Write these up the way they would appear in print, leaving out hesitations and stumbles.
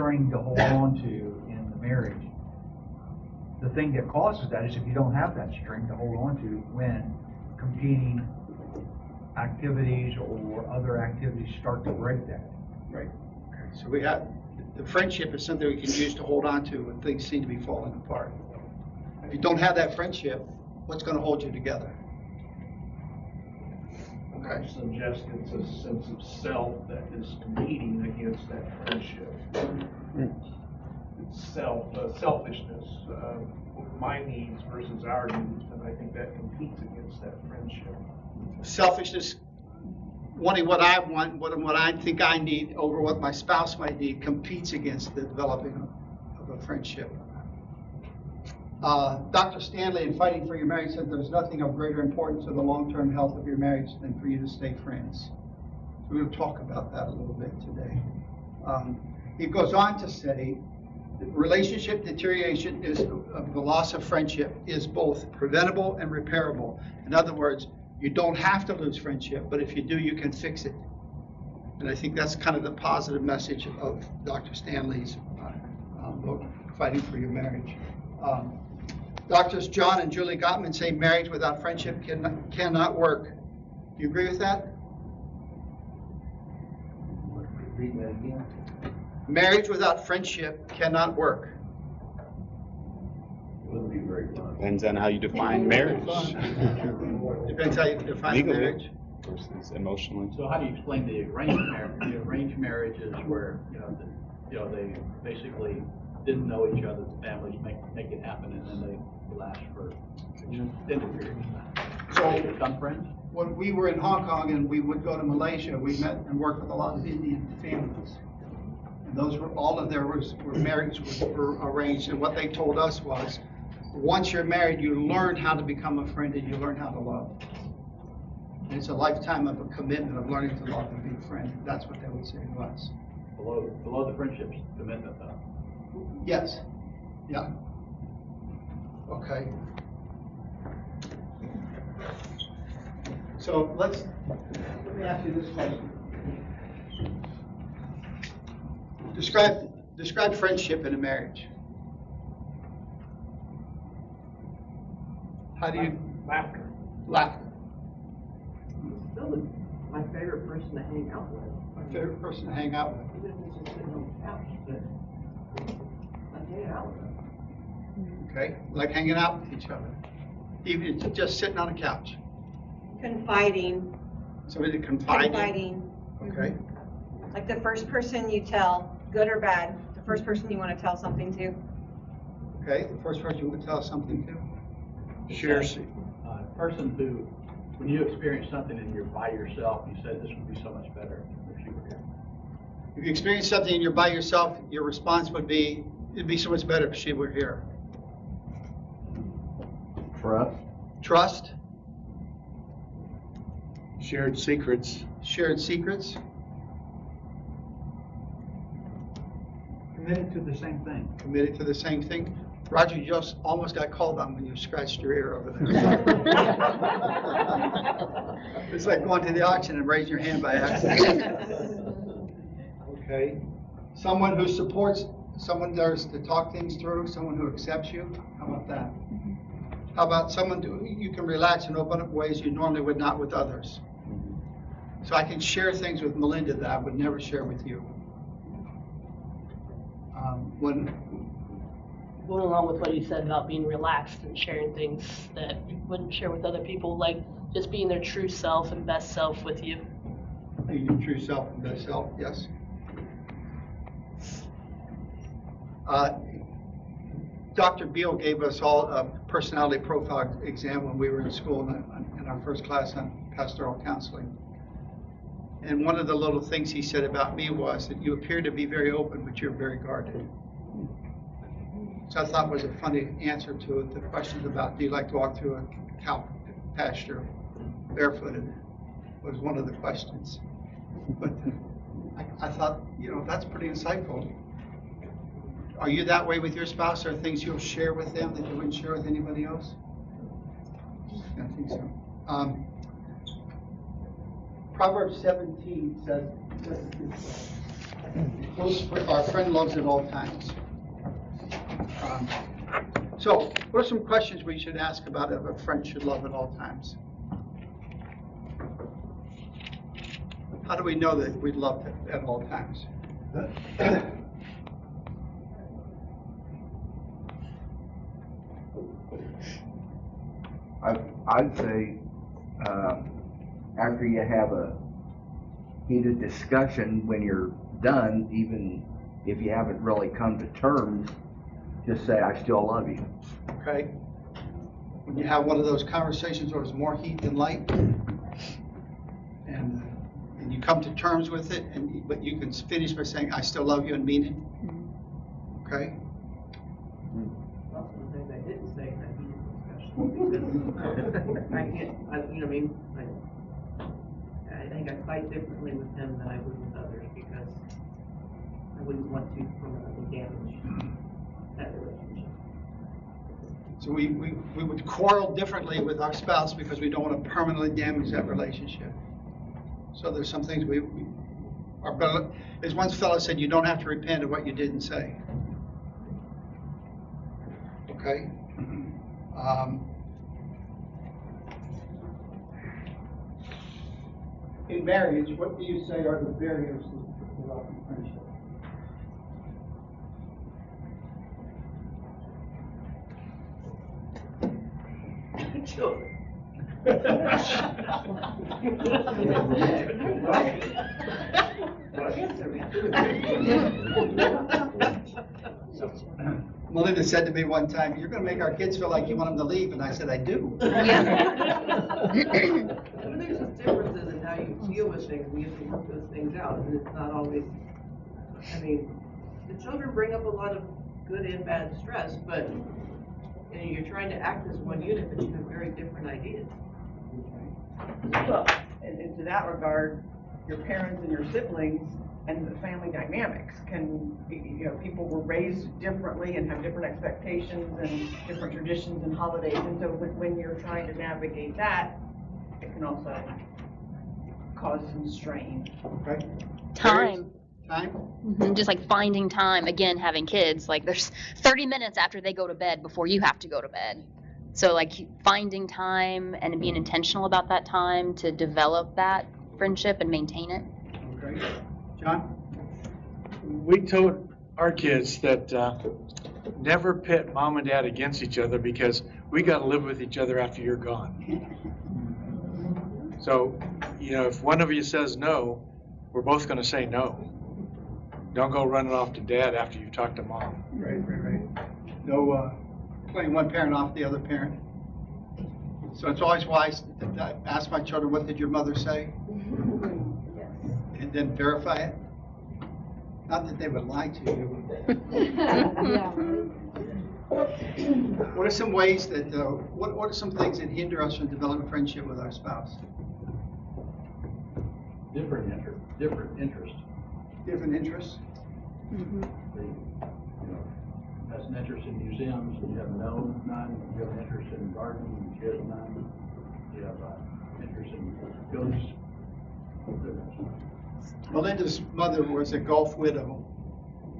string to hold on to in the marriage. The thing that causes that is if you don't have that string to hold on to when competing activities or other activities start to break that. Right. Okay. So we have, the friendship is something we can use to hold on to when things seem to be falling apart. If you don't have that friendship, what's going to hold you together? I suggest it's a sense of self that is competing against that friendship. It's selfishness, my needs versus our needs, and I think that competes against that friendship. Selfishness, wanting what I want, what I think I need over what my spouse might need, competes against the developing of a friendship. Dr. Stanley, in Fighting for Your Marriage, said there's nothing of greater importance to the long-term health of your marriage than for you to stay friends. So we're going to talk about that a little bit today. He goes on to say, relationship deterioration is the loss of friendship is both preventable and repairable. In other words, you don't have to lose friendship, but if you do, you can fix it. And I think that's kind of the positive message of Dr. Stanley's book, Fighting for Your Marriage. Doctors John and Julie Gottman say marriage without friendship cannot work. Do you agree with that? Read that again. Marriage without friendship cannot work. It wouldn't be very fun. Depends on how you define marriage. Depends how you define Legally marriage. versus emotionally. So how do you explain the arranged marriage? The arranged marriage is where they basically didn't know each other. The families make it happen, and then they last for extended periods of time. So they become friends. When we were in Hong Kong and we would go to Malaysia, we met and worked with a lot of Indian families. And those were all of their marriages were arranged. And what they told us was, once you're married, you learn how to become a friend and you learn how to love. And it's a lifetime of a commitment of learning to love and be a friend. That's what they would say to us. Below the friendship's commitment, though. Yes. Yeah. Okay. So let me ask you this question. Describe friendship in a marriage. How do you? Laughter. Laughter. Still my favorite person to hang out with. My favorite person to hang out with. Even if it's just sitting on the couch, but I hang out with them. Okay. Like hanging out with each other. Even if it's just sitting on a couch. Confiding. Somebody to confide in. Confiding. Okay. Like the first person you tell, good or bad, the first person you want to tell something to. Okay. The first person you would tell something to. Share. Person who, when you experience something and you're by yourself, you said this would be so much better if you were here. If you experience something and you're by yourself, your response would be, it'd be so much better if she were here. Trust. Trust. Shared secrets. Shared secrets. Committed to the same thing. Committed to the same thing. Roger, you just almost got called on when you scratched your ear over there. It's like going to the auction and raising your hand by accident. Okay. Someone who supports, someone there's to talk things through, someone who accepts you. How about that? How about someone who you can relax and open up ways you normally would not with others? So I can share things with Melinda that I would never share with you. Going along with what you said about being relaxed and sharing things that you wouldn't share with other people, like just being their true self and best self with you. Being your true self and best self, yes. Dr. Beal gave us all a personality profile exam when we were in school in our first class on pastoral counseling. And one of the little things he said about me was that you appear to be very open, but you're very guarded. So I thought was a funny answer to the questions about, do you like to walk through a cow pasture barefooted, was one of the questions. But I thought, that's pretty insightful. Are you that way with your spouse? Are there things you'll share with them that you wouldn't share with anybody else? I think so. Proverbs 17 says, Our friend loves at all times. So, what are some questions we should ask about if a friend should love at all times? How do we know that we love at all times? I'd say, after you have a heated discussion, when you're done, even if you haven't really come to terms, just say, I still love you. Okay? When you have one of those conversations where there's more heat than light, and you come to terms with it, but you can finish by saying, I still love you and mean it. Okay? Well, some things I didn't say, I need discussion. I can't, you know what I mean? I think I fight differently with him than I would with others because I wouldn't want to permanently damage that relationship. So we would quarrel differently with our spouse because we don't want to permanently damage that relationship. So there's some things as one fellow said, you don't have to repent of what you didn't say. Okay? In marriage, what do you say are the barriers to love and friendship? Children. Melinda said to me one time, you're going to make our kids feel like you want them to leave, and I said, I do. I mean, there's just differences in how you deal with things, and you have to work those things out, and it's not always, I mean, the children bring up a lot of good and bad stress, but you're trying to act as one unit, but you have very different ideas. Well, and to that regard, your parents and your siblings and the family dynamics can, you know, people were raised differently and have different expectations and different traditions and holidays, and so when you're trying to navigate that, it can also cause some strain. Okay? Time. Time? Just like finding time, again, having kids, like there's 30 minutes after they go to bed before you have to go to bed. So like finding time and being intentional about that time to develop that friendship and maintain it. Okay. John? We told our kids that never pit mom and dad against each other because we got to live with each other after you're gone. So, you know, if one of you says no, we're both going to say no. Don't go running off to dad after you talk to mom. Right. No playing one parent off the other parent. So it's always wise to ask my children, what did your mother say? And then verify it. Not that they would lie to you. What are some ways that, what are some things that hinder us from developing friendship with our spouse? Different interests. Different interests? They, you know, has an interest in museums, and you have none. You have an interest in gardening, and she has none. You have interest in goats. Melinda's mother was a golf widow.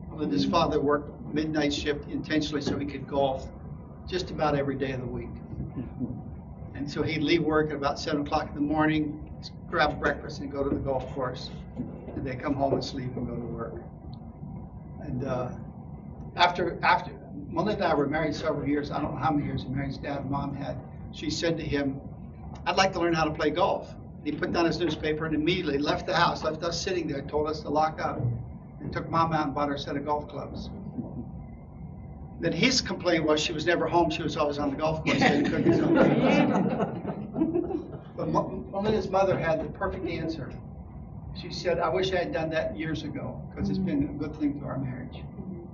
Melinda's father worked midnight shift intentionally so he could golf just about every day of the week. And so he'd leave work at about 7 o'clock in the morning, grab breakfast and go to the golf course. And they'd come home and sleep and go to work. And after Melinda and I were married several years, I don't know how many years Mary's dad and mom had, she said to him, I'd like to learn how to play golf. He put down his newspaper and immediately left the house, left us sitting there, told us to lock up, and took mom out and bought her a set of golf clubs. Then his complaint was she was never home, she was always on the golf course, so he couldn't do something. But Melinda's mother had the perfect answer. She said, I wish I had done that years ago, because it's been a good thing to our marriage.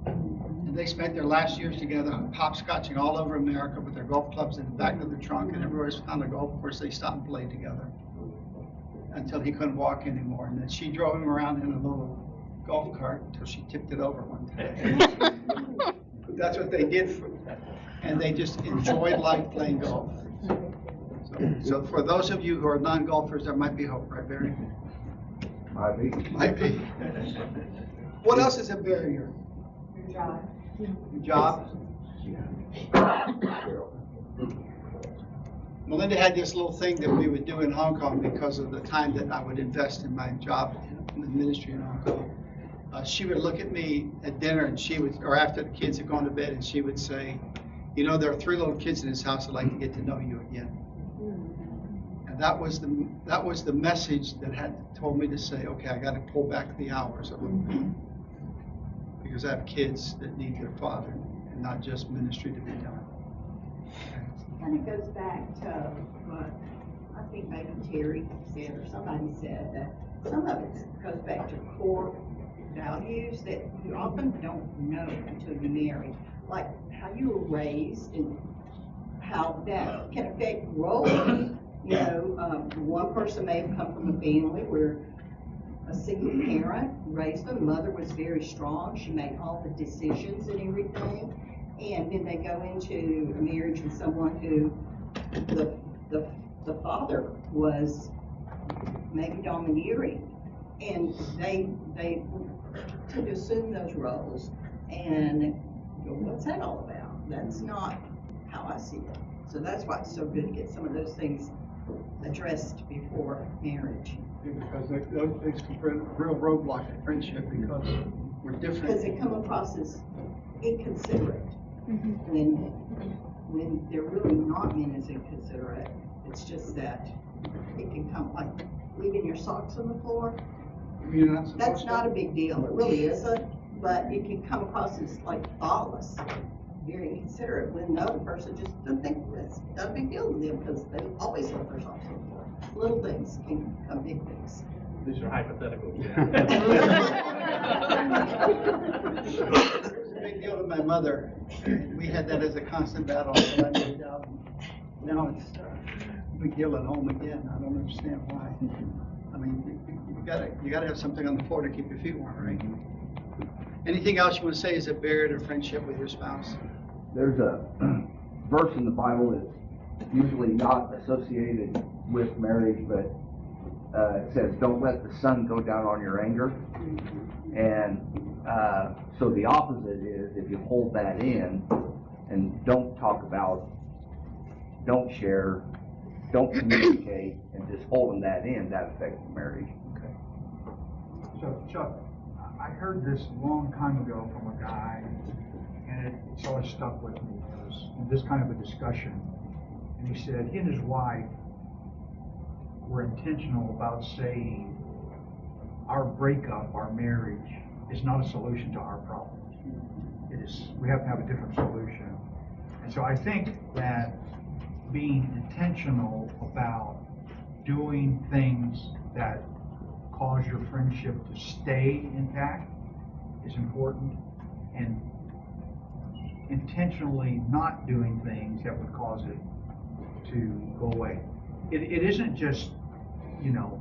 And they spent their last years together hopscotching all over America with their golf clubs in the back of the trunk, and everywhere on the golf course they stopped and played together until he couldn't walk anymore. And then she drove him around in a little golf cart until she tipped it over one time. That's what they did, and they just enjoyed life playing golf. So for those of you who are non-golfers, there might be hope, right, Barry? Might be. Might be. What else is a barrier? Your job. Your job? Melinda had this little thing that we would do in Hong Kong because of the time that I would invest in my job in the ministry in Hong Kong. She would look at me at dinner and she would, or after the kids had gone to bed, and she would say, you know, there are 3 little kids in this house that like to get to know you again. And that was the message that had told me to say, okay, I got to pull back the hours a little bit. Because I have kids that need their father and not just ministry to be done. Kind of goes back to what I think maybe Terry said or somebody said, that some of it goes back to core values that you often don't know until you marry, like how you were raised and how that can affect roles. You know, one person may have come from a family where a single parent raised them. Mother was very strong. She made all the decisions and everything. And then they go into a marriage with someone who the father was maybe domineering, and they tend to assume those roles and go, what's that all about? That's not how I see it. So that's why it's so good to get some of those things addressed before marriage. Because those things can put a real roadblock to friendship because we're different. Because they come across as inconsiderate. When they're really not meant as inconsiderate, it's just that it can come like leaving your socks on the floor. That's not a big deal, it really isn't, but it can come across as like thoughtless, very inconsiderate, when the other person just doesn't think it's not a big deal to them because they always have their socks on the floor. Little things can become big things. These are hypotheticals. It was a big deal to my mother. We had that as a constant battle until I moved out. Now it's a big deal at home again. I don't understand why. I mean, you gotta have something on the floor to keep your feet warm, right? Anything else you want to say is a barrier to friendship with your spouse? There's a verse in the Bible that's usually not associated with marriage, but it says, don't let the sun go down on your anger. And so the opposite is if you hold that in and don't talk about, don't share, don't communicate, and just holding that in, that affects the marriage. Okay. So Chuck, I heard this a long time ago from a guy, and it's always stuck with me. It was in this kind of a discussion, and he said he and his wife were intentional about saying our breakup, our marriage, is not a solution to our problems. It is, we have to have a different solution. And so I think that being intentional about doing things that cause your friendship to stay intact is important, and intentionally not doing things that would cause it to go away. It isn't just, you know,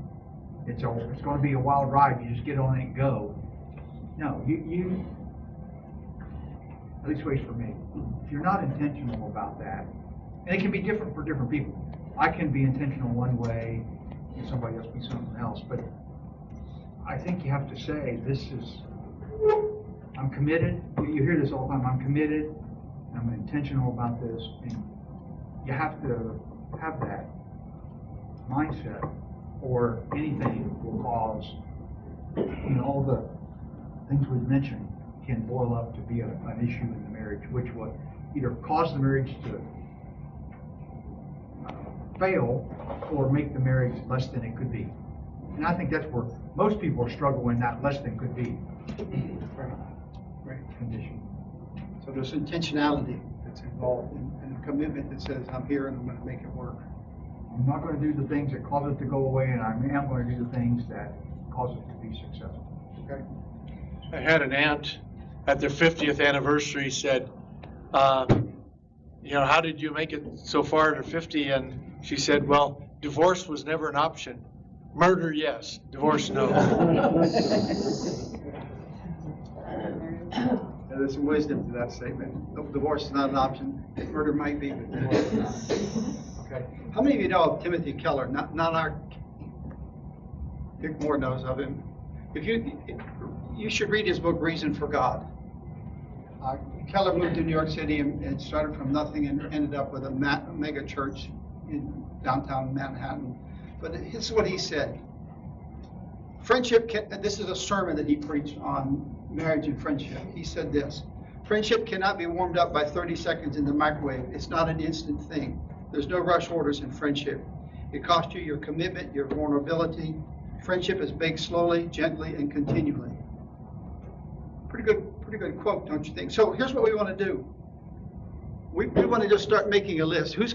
it's going to be a wild ride. You just get on it and go. No, you at least ways for me. If you're not intentional about that, and it can be different for different people. I can be intentional one way, and somebody else be something else. But I think you have to say, I'm committed. You hear this all the time. I'm committed. I'm intentional about this, and you have to have that mindset, or anything will cause, you know, all the things we've mentioned can boil up to be an issue in the marriage, which would either cause the marriage to fail or make the marriage less than it could be. And I think that's where most people are struggling, that less than could be condition. So there's intentionality that's involved and a commitment that says, I'm here and I'm going to make it work. I'm not going to do the things that cause it to go away, and I am going to do the things that cause it to be successful. Okay. I had an aunt at their 50th anniversary said, you know, how did you make it so far to 50? And she said, well, divorce was never an option. Murder, yes. Divorce, no. There's some wisdom to that statement. Divorce is not an option. Murder might be, but divorce is not. Okay. How many of you know of Timothy Keller? Not our. Dick Moore knows of him. If you you should read his book, Reason for God. Keller moved to New York City and started from nothing and ended up with a mega church in downtown Manhattan. But this is what he said. Friendship, this is a sermon that he preached on marriage and friendship. He said this: friendship cannot be warmed up by 30 seconds in the microwave. It's not an instant thing. There's no rush orders in friendship. It costs you your commitment, your vulnerability. Friendship is baked slowly, gently, and continually. Pretty good quote, don't you think? So here's what we want to do. We want to just start making a list. Who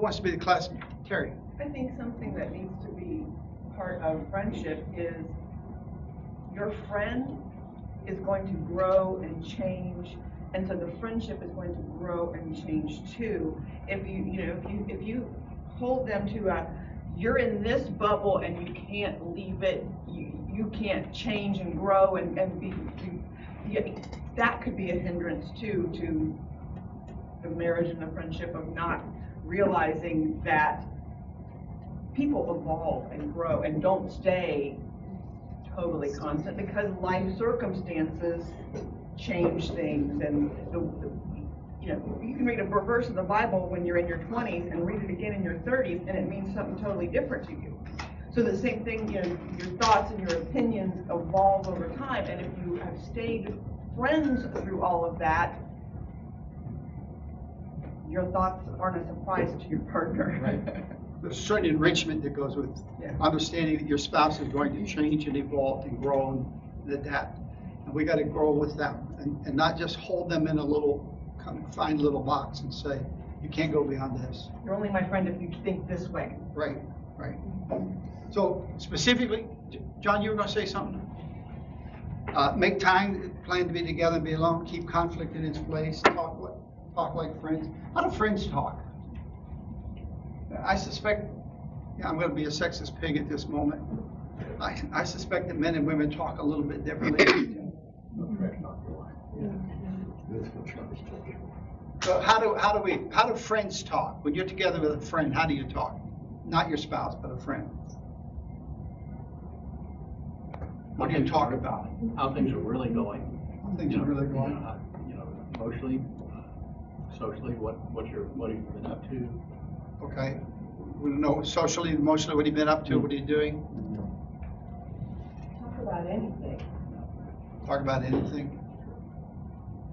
wants to be the class? Terry. I think something that needs to be part of friendship is your friend is going to grow and change, and so the friendship is going to grow and change too. If you hold them to you're in this bubble and you can't leave it, you can't change and grow and be, that could be a hindrance too to the marriage and the friendship, of not realizing that people evolve and grow and don't stay totally constant, because life circumstances change things. And you can read a verse of the Bible when you're in your 20s and read it again in your 30s, and it means something totally different to you. So the same thing, your thoughts and your opinions evolve over time, and if you have stayed friends through all of that, your thoughts aren't a surprise to your partner. Right. There's a certain enrichment that goes with understanding that your spouse is going to change and evolve and grow and adapt. And we got to grow with them and not just hold them in a little confined little box and say, you can't go beyond this. You're only my friend if you think this way. Right. So specifically, John, you were going to say something? Make time, plan to be together and be alone, keep conflict in its place, talk like friends. How do friends talk? I suspect, I'm going to be a sexist pig at this moment. I suspect that men and women talk a little bit differently. So how do friends talk? When you're together with a friend, how do you talk? Not your spouse, but a friend. What do you talk about? How things are really going. How things are really going. Emotionally, socially, what have you been up to? Okay. We don't know socially, emotionally, what have you been up to? What are you doing? Talk about anything. Talk about anything.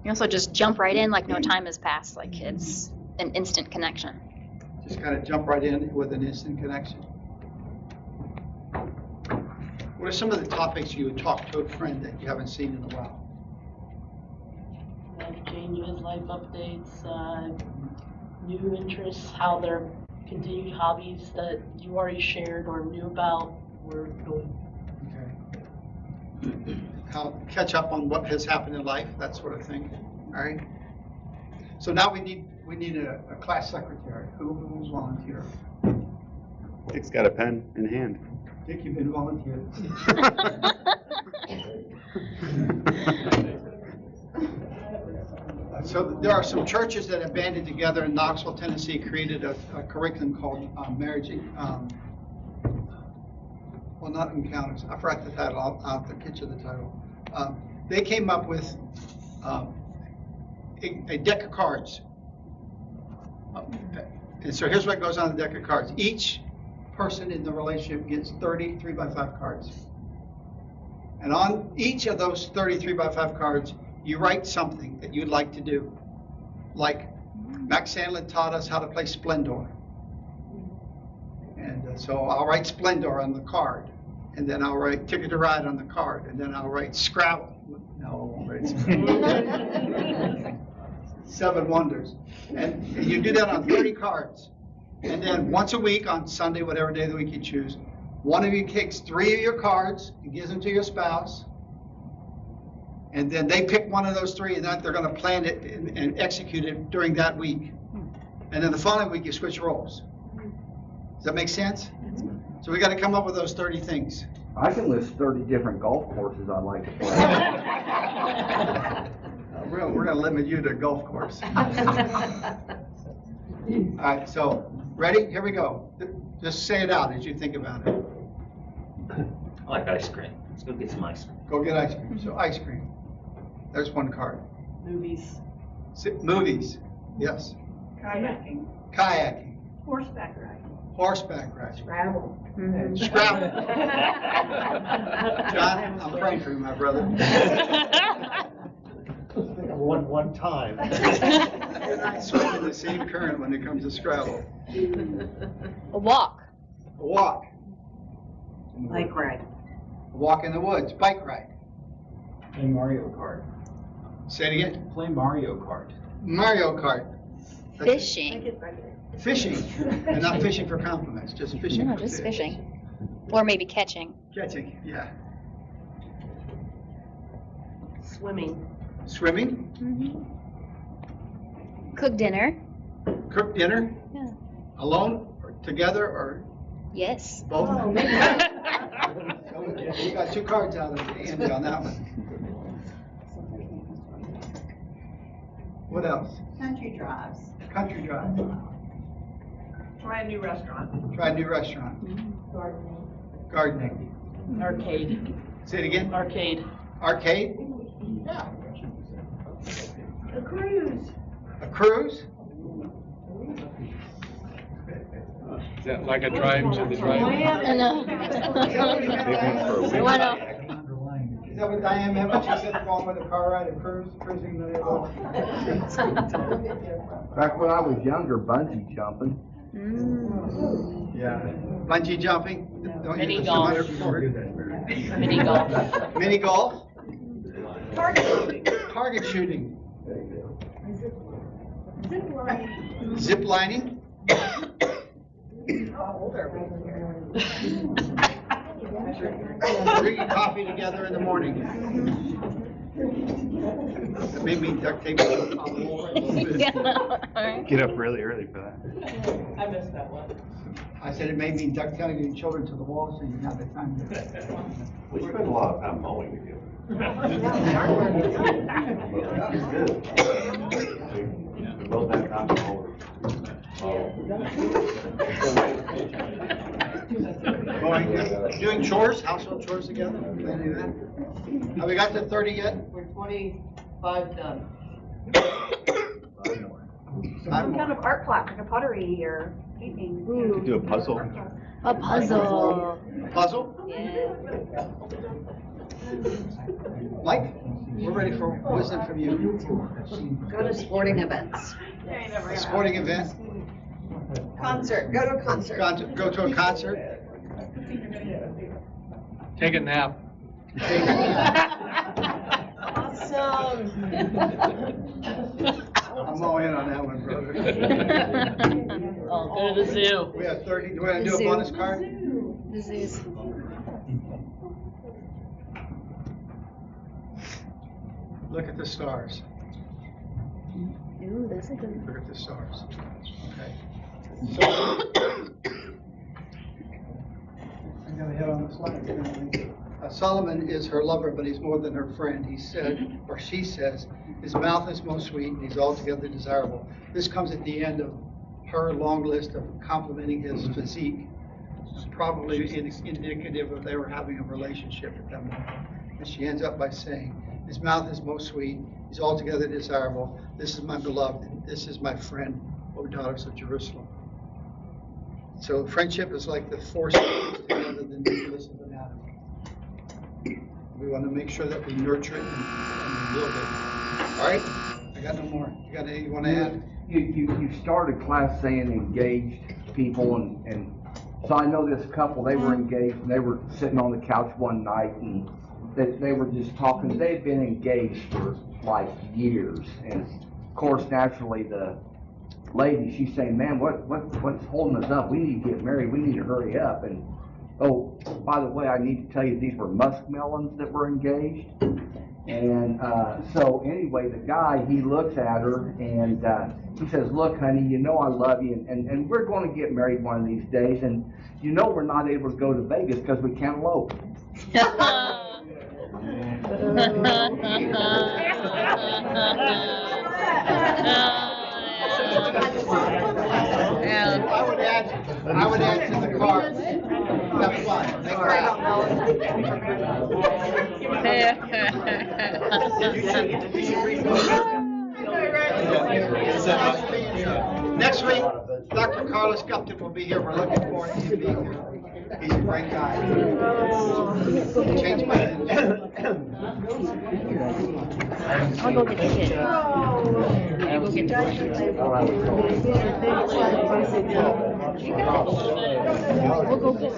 You also just jump right in like no time has passed, like it's an instant connection. Just kind of jump right in with an instant connection. What are some of the topics you would talk to a friend that you haven't seen in a while? Life changes, life updates, new interests, how their continued hobbies that you already shared or knew about were going. Okay. How catch up on what has happened in life, that sort of thing. All right. So now we need a class secretary. Who will volunteer? Dick's got a pen in hand. Dick, you've been volunteered. So there are some churches that have banded together in Knoxville, Tennessee, created a curriculum called marriage. Well, not encounters. I forgot the title. I'll have to get you the title. They came up with a deck of cards. And so here's what goes on the deck of cards. Each person in the relationship gets 30 3x5 cards. And on each of those 30 3x5 cards, you write something that you'd like to do. Like Max Sandlin taught us how to play Splendor. And so I'll write Splendor on the card. And then I'll write Ticket to Ride on the card. And then I'll write Scrabble. No, I won't write Scrabble. Seven Wonders. And you do that on 30 cards. And then once a week, on Sunday, whatever day of the week you choose, one of you takes 3 of your cards and gives them to your spouse. And then they pick one of those 3, and then they're going to plan it and execute it during that week. And then the following week, you switch roles. Does that make sense? So we got to come up with those 30 things. I can list 30 different golf courses I'd like to play. We're going to limit you to a golf course. All right, so ready? Here we go. Just say it out as you think about it. I like ice cream. Let's go get some ice cream. Go get ice cream. So ice cream. There's one card. Movies. Movies, yes. Kayaking. Kayaking. Horseback riding. Horseback riding. Scrabble. Scrabble. John, I'm praying for you, my brother. One time. You're not swimming the same current when it comes to Scrabble. A walk. A walk. Bike ride. A walk in the woods. Bike ride. Play Mario Kart. Say it again. Play Mario Kart. Mario Kart. Fishing. Fishing. And not fishing for compliments, just fishing. No, for just fish. fishing. Or maybe catching. Catching, yeah. Swimming. Swimming. Cook dinner. Cook dinner. Yeah. Alone or together or Yes. both? Oh, You got 2 cards out of the Andy on that one. What else? Country drives. Country drive. Try a new restaurant. Try a new restaurant. Gardening. Gardening. Arcade. Say it again. Arcade. Arcade. Yeah. A cruise. A cruise. Is that like a drive to the drive? I know. Big I know. Is that what Diane meant when she said going with a car ride, a cruise, cruising the Back when I was younger, bungee jumping. Yeah. Bungee jumping. Don't Mini use the golf. 200 for it. Mini golf. Mini golf. Target shooting. Target shooting. Zip lining. Zip lining. How old are we here? Drinking coffee together in the morning. That made me duct tape on the wall right a little bit. Get up really early for that. I missed that one. I said it made me duct tape your children to the wall so you didn't have the time to. We spend a lot of time mowing together. We both have time to hold. Doing chores, household chores together? Any of that? Have we got to 30 yet? We're 25 done. Some kind of art class, like a pottery or painting. Do a puzzle. A puzzle. Puzzle? Yeah. Mike, we're ready for wisdom from you. Go to sporting events. A sporting event? Concert. Go to a concert. Go to a concert? Take a nap. Awesome. I'm all in on that one, brother. Oh, go to the zoo. We have 30, do we want to do a bonus card? The zoos. Look at the stars. Ooh, that's a good one. Look at the stars. Okay. I'm gonna hit on the slide. Solomon is her lover, but he's more than her friend. He said, or she says, his mouth is most sweet and he's altogether desirable. This comes at the end of her long list of complimenting his physique, probably indicative of they were having a relationship at that moment. And she ends up by saying, his mouth is most sweet, he's altogether desirable. This is my beloved, this is my friend, O daughters of Jerusalem. So friendship is like the force that holds together the nucleus of an atom. We want to make sure that we nurture it and build it. All right? I got no more. You got anything you want to add? You started class saying engaged people, and so I know this couple, they were engaged, and they were sitting on the couch one night, and they were just talking. They'd been engaged for like years, and of course, naturally, the lady, she's saying, man, what's holding us up? We need to get married. We need to hurry up. And oh, by the way, I need to tell you, these were muskmelons that were engaged. And so anyway, the guy, he looks at her and he says, look, honey, you know I love you, and we're going to get married one of these days, and you know we're not able to go to Vegas because we can't elope. I would add to the card. That's fine. Make her happy. Next week, Dr. Carlos Gupton will be here. We're looking forward to him being here. He's a great guy. Changed my I'll go get the kid. You go get the We'll go get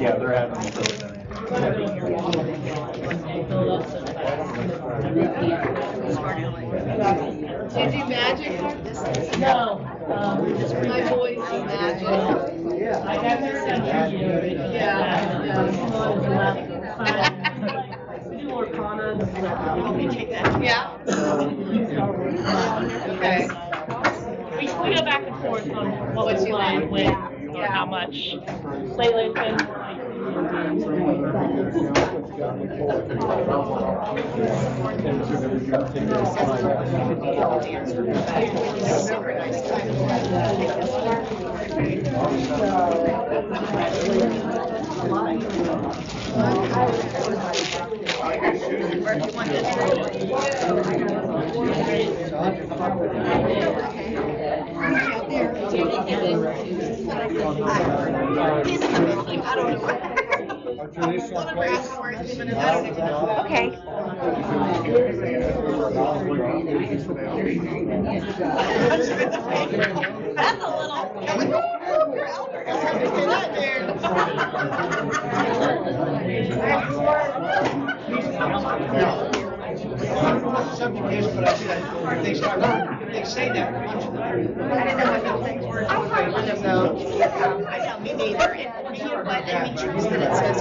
Yeah, they're having. Do you do magic? No. My boys do magic. I got this century year. Yeah. Okay. We go back and forth on what we plan with or how much. Lately it's been Okay. That's a little. Subject is, but I said, they say that. I didn't know what those things were. I know, me neither. And you know what, it means that it says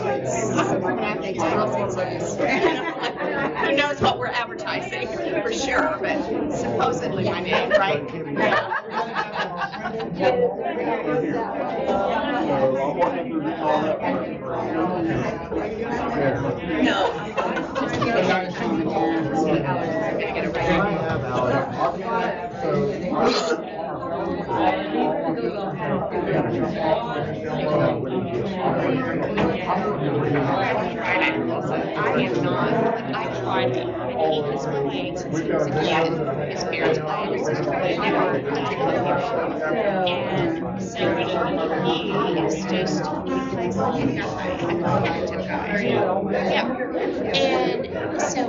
who knows what we're advertising, for sure, but supposedly my name, right? No. I am not, I tried it, and he has played since he was a kid. His parents played, his sister played, never particularly and so he is just, he plays like any active guy. Yeah. And so,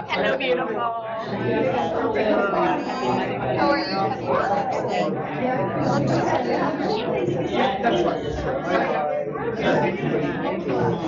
hello, beautiful. How are you? You look so good.